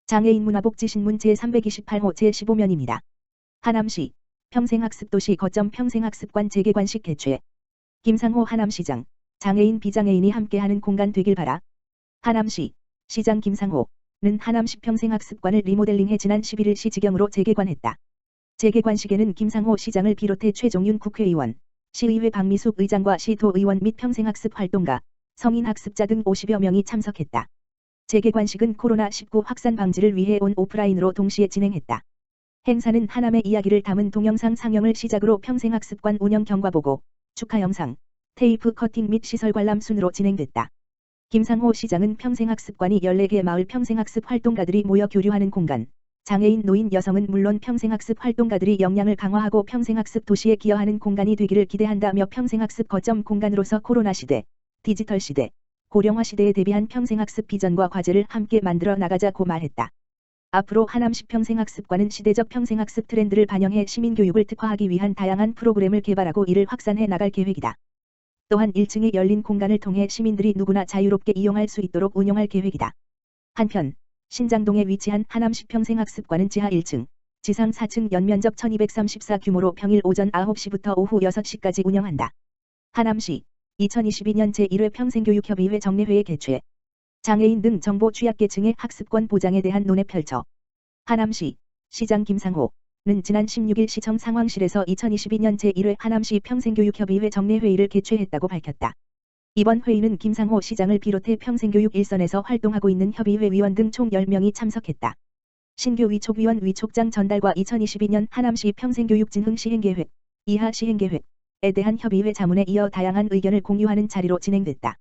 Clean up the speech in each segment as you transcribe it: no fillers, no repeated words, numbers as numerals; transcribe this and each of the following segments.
장애인 문화복지신문 제328호 제15면입니다. 하남시 평생학습도시 거점 평생학습관 재개관식 개최. 김상호 하남시장. 장애인 비장애인이 함께하는 공간 되길 바라. 하남시 시장 김상호는 하남시 평생학습관을 리모델링해 지난 11일 시지경으로 재개관했다. 재개관식에는 김상호 시장을 비롯해 최종윤 국회의원, 시의회 박미숙 의장과 시도의원 및 평생학습 활동가, 성인학습자 등 50여 명이 참석했다. 재개관식은 코로나19 확산 방지를 위해 온 오프라인으로 동시에 진행했다. 행사는 하남의 이야기를 담은 동영상 상영을 시작으로 평생학습관 운영 경과보고, 축하 영상, 테이프 커팅 및 시설 관람 순으로 진행됐다. 김상호 시장은 평생학습관이 14개 마을 평생학습 활동가들이 모여 교류하는 공간, 장애인 노인 여성은 물론 평생학습 활동가들이 역량을 강화하고 평생학습 도시에 기여하는 공간이 되기를 기대한다며 평생학습 거점 공간으로서 코로나 시대, 디지털 시대, 고령화 시대에 대비한 평생학습 비전과 과제를 함께 만들어 나가자고 말했다. 앞으로 하남시 평생학습관은 시대적 평생학습 트렌드를 반영해 시민교육을 특화하기 위한 다양한 프로그램을 개발하고 이를 확산해 나갈 계획이다. 또한 1층의 열린 공간을 통해 시민들이 누구나 자유롭게 이용할 수 있도록 운영할 계획이다. 한편 신장동에 위치한 하남시 평생학습관은 지하 1층, 지상 4층 연면적 1234 규모로 평일 오전 9시부터 오후 6시까지 운영한다. 하남시 2022년 제1회 평생교육협의회 정례회의 개최. 장애인 등 정보 취약계층의 학습권 보장에 대한 논의 펼쳐. 하남시 시장 김상호는 지난 16일 시청 상황실에서 2022년 제1회 하남시 평생교육협의회 정례회의를 개최했다고 밝혔다. 이번 회의는 김상호 시장을 비롯해 평생교육 일선에서 활동하고 있는 협의회 위원 등 총 10명이 참석했다. 신규 위촉위원 위촉장 전달과 2022년 하남시 평생교육 진흥 시행계획, 이하 시행계획에 대한 협의회 자문에 이어 다양한 의견을 공유하는 자리로 진행됐다.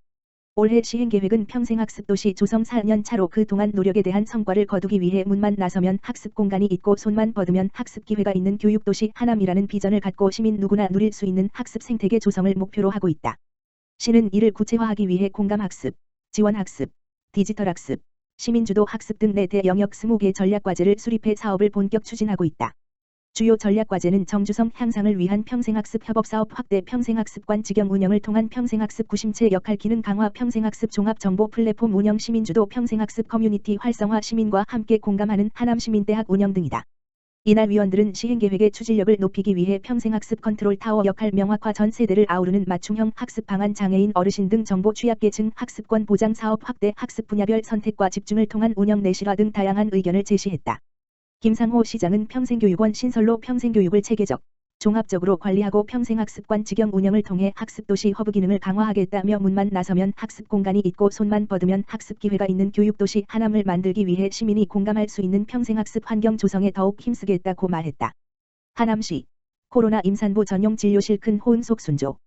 올해 시행계획은 평생학습도시 조성 4년 차로 그동안 노력에 대한 성과를 거두기 위해 문만 나서면 학습 공간이 있고 손만 뻗으면 학습 기회가 있는 교육도시 하남이라는 비전을 갖고 시민 누구나 누릴 수 있는 학습 생태계 조성을 목표로 하고 있다. 시는 이를 구체화하기 위해 공감학습, 지원학습, 디지털학습, 시민주도 학습 등 4대 영역 20개 전략과제를 수립해 사업을 본격 추진하고 있다. 주요 전략과제는 정주성 향상을 위한 평생학습 협업사업 확대, 평생학습관 직영 운영을 통한 평생학습 구심체 역할 기능 강화, 평생학습 종합정보 플랫폼 운영, 시민주도 평생학습 커뮤니티 활성화, 시민과 함께 공감하는 하남시민대학 운영 등이다. 이날 위원들은 시행계획의 추진력을 높이기 위해 평생학습 컨트롤 타워 역할 명확화, 전 세대를 아우르는 맞춤형 학습 방안, 장애인 어르신 등 정보 취약계층 학습권 보장 사업 확대, 학습 분야별 선택과 집중을 통한 운영 내실화 등 다양한 의견을 제시했다. 김상호 시장은 평생교육원 신설로 평생교육을 체계적, 종합적으로 관리하고 평생학습관 직영 운영을 통해 학습도시 허브 기능을 강화하겠다며 문만 나서면 학습 공간이 있고 손만 뻗으면 학습 기회가 있는 교육도시 하남을 만들기 위해 시민이 공감할 수 있는 평생학습 환경 조성에 더욱 힘쓰겠다고 말했다. 하남시 코로나 임산부 전용 진료실 큰 호응 속 순조.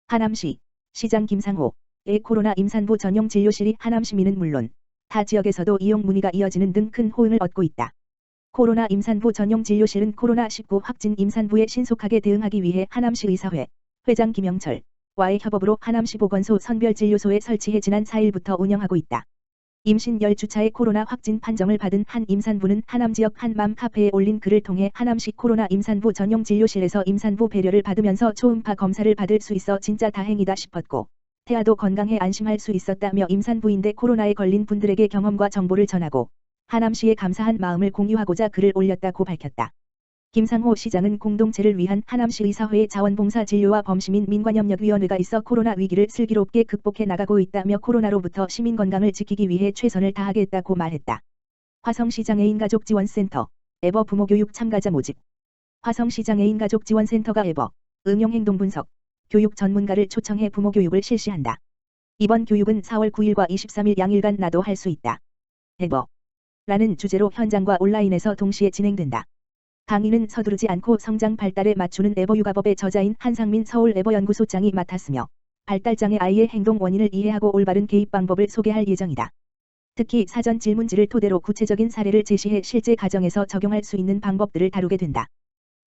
하남시 시장 김상호의 코로나 임산부 전용 진료실이 하남 시민은 물론 타 지역에서도 이용 문의가 이어지는 등 큰 호응을 얻고 있다. 코로나 임산부 전용 진료실은 코로나19 확진 임산부에 신속하게 대응하기 위해 하남시 의사회 회장 김영철와의 협업으로 하남시 보건소 선별진료소에 설치해 지난 4일부터 운영하고 있다. 임신 10주차의 코로나 확진 판정을 받은 한 임산부는 하남 지역 한맘 카페에 올린 글을 통해 하남시 코로나 임산부 전용 진료실에서 임산부 배려를 받으면서 초음파 검사를 받을 수 있어 진짜 다행이다 싶었고, 태아도 건강해 안심할 수 있었다며 임산부인데 코로나에 걸린 분들에게 경험과 정보를 전하고 하남시에 감사한 마음을 공유하고자 글을 올렸다고 밝혔다. 김상호 시장은 공동체를 위한 하남시 의사회의 자원봉사 진료와 범시민 민관협력위원회가 있어 코로나 위기를 슬기롭게 극복해 나가고 있다며 코로나로부터 시민 건강을 지키기 위해 최선을 다하겠다고 말했다. 화성시장 애인가족지원센터 에버 부모교육 참가자 모집. 화성시장 애인가족지원센터가 에버 응용행동 분석 교육 전문가를 초청해 부모교육을 실시한다. 이번 교육은 4월 9일과 23일 양일간 나도 할 수 있다. 에버 라는 주제로 현장과 온라인에서 동시에 진행된다. 강의는 서두르지 않고 성장 발달에 맞추는 에버 육아법의 저자인 한상민 서울 에버 연구소장이 맡았으며 발달장애 아이의 행동 원인을 이해하고 올바른 개입 방법을 소개할 예정이다. 특히 사전 질문지를 토대로 구체적인 사례를 제시해 실제 가정에서 적용할 수 있는 방법들을 다루게 된다.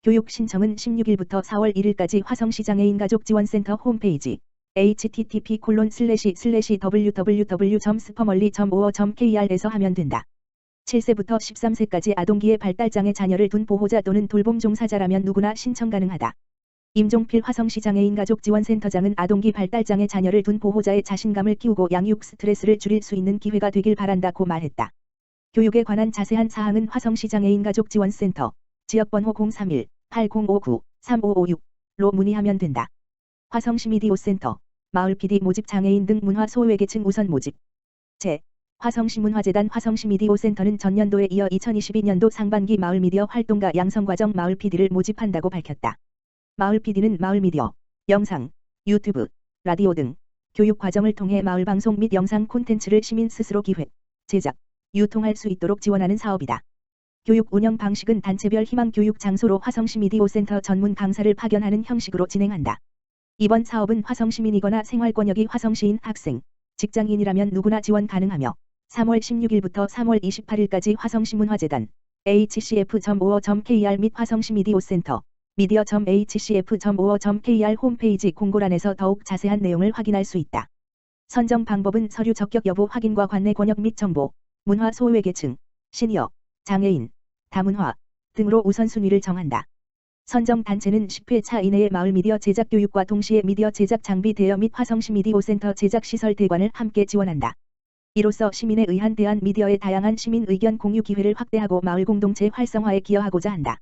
교육 신청은 16일부터 4월 1일까지 화성시장 애인가족지원센터 홈페이지 http://www.spermerly.or.kr에서 하면 된다. 7세부터 13세까지 아동기의 발달장애 자녀를 둔 보호자 또는 돌봄 종사자라면 누구나 신청 가능하다. 임종필 화성시장 애인가족지원센터장은 아동기 발달장애 자녀를 둔 보호자의 자신감을 키우고 양육 스트레스를 줄일 수 있는 기회가 되길 바란다고 말했다. 교육에 관한 자세한 사항은 화성시 장애인 가족지원센터 지역번호 031-8059-3556로 문의하면 된다. 화성시 미디어센터 마을 PD 모집 장애인 등 문화 소외계층 우선 모집. 화성시 문화재단 화성시 미디어센터는 전년도에 이어 2022년도 상반기 마을 미디어 활동가 양성과정 마을 PD를 모집한다고 밝혔다. 마을 PD는 마을 미디어, 영상, 유튜브, 라디오 등 교육 과정을 통해 마을 방송 및 영상 콘텐츠를 시민 스스로 기획, 제작, 유통할 수 있도록 지원하는 사업이다. 교육 운영 방식은 단체별 희망 교육 장소로 화성시 미디어센터 전문 강사를 파견하는 형식으로 진행한다. 이번 사업은 화성시민이거나 생활권역이 화성시인 학생, 직장인이라면 누구나 지원 가능하며 3월 16일부터 3월 28일까지 화성시 문화재단 hcf.or.kr 및 화성시 미디어센터 media.hcf.or.kr 홈페이지 공고란에서 더욱 자세한 내용을 확인할 수 있다. 선정 방법은 서류 적격 여부 확인과 관내 권역 및 정보, 문화 소외계층, 시니어, 장애인, 다문화 등으로 우선순위를 정한다. 선정 단체는 10회 이내에 마을 미디어 제작 교육과 동시에 미디어 제작 장비 대여 및 화성시 미디어센터 제작 시설 대관을 함께 지원한다. 이로써 시민에 의한 대한 미디어의 다양한 시민 의견 공유 기회를 확대하고 마을 공동체 활성화에 기여하고자 한다.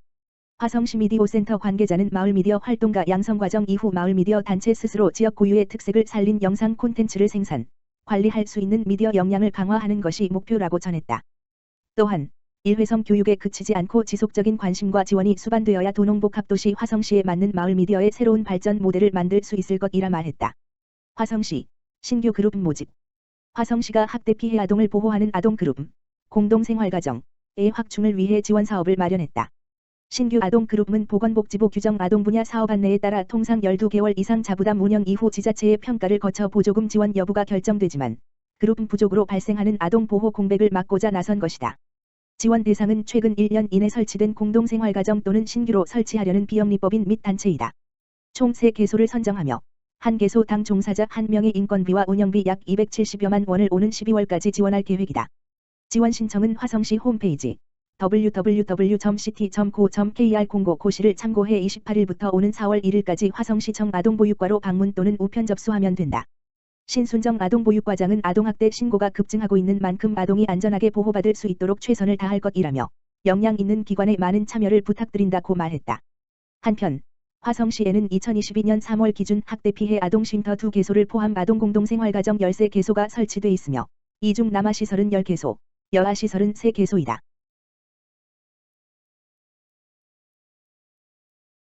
화성시 미디어센터 관계자는 마을 미디어 활동가 양성 과정 이후 마을 미디어 단체 스스로 지역 고유의 특색을 살린 영상 콘텐츠를 생산, 관리할 수 있는 미디어 역량을 강화하는 것이 목표라고 전했다. 또한 일회성 교육에 그치지 않고 지속적인 관심과 지원이 수반되어야 도농복합도시 화성시에 맞는 마을 미디어의 새로운 발전 모델을 만들 수 있을 것이라 말했다. 화성시 신규 그룹 모집. 화성시가 학대 피해 아동을 보호하는 아동그룹, 공동생활가정의 확충을 위해 지원 사업을 마련했다. 신규 아동그룹은 보건복지부 규정 아동 분야 사업 안내에 따라 통상 12개월 이상 자부담 운영 이후 지자체의 평가를 거쳐 보조금 지원 여부가 결정되지만 그룹 부족으로 발생하는 아동 보호 공백을 막고자 나선 것이다. 지원 대상은 최근 1년 이내 설치된 공동생활가정 또는 신규로 설치하려는 비영리법인 및 단체이다. 총 3개소를 선정하며 한 개소당 종사자 1명의 인건비와 운영비 약 270여만 원을 오는 12월까지 지원할 계획이다. 지원 신청은 화성시 홈페이지 www.ct.go.kr 공고고시를 참고해 28일부터 오는 4월 1일까지 화성시청 아동보육과로 방문 또는 우편 접수하면 된다. 신순정 아동보육과장은 아동학대 신고가 급증하고 있는 만큼 아동이 안전하게 보호받을 수 있도록 최선을 다할 것이라며 역량 있는 기관의 많은 참여를 부탁드린다고 말했다. 한편 화성시에는 2022년 3월 기준 학대 피해 아동 쉼터 2개소를 포함 아동 공동생활가정 13개소가 설치돼 있으며 이 중 남아시설은 10개소, 여아시설은 3개소이다.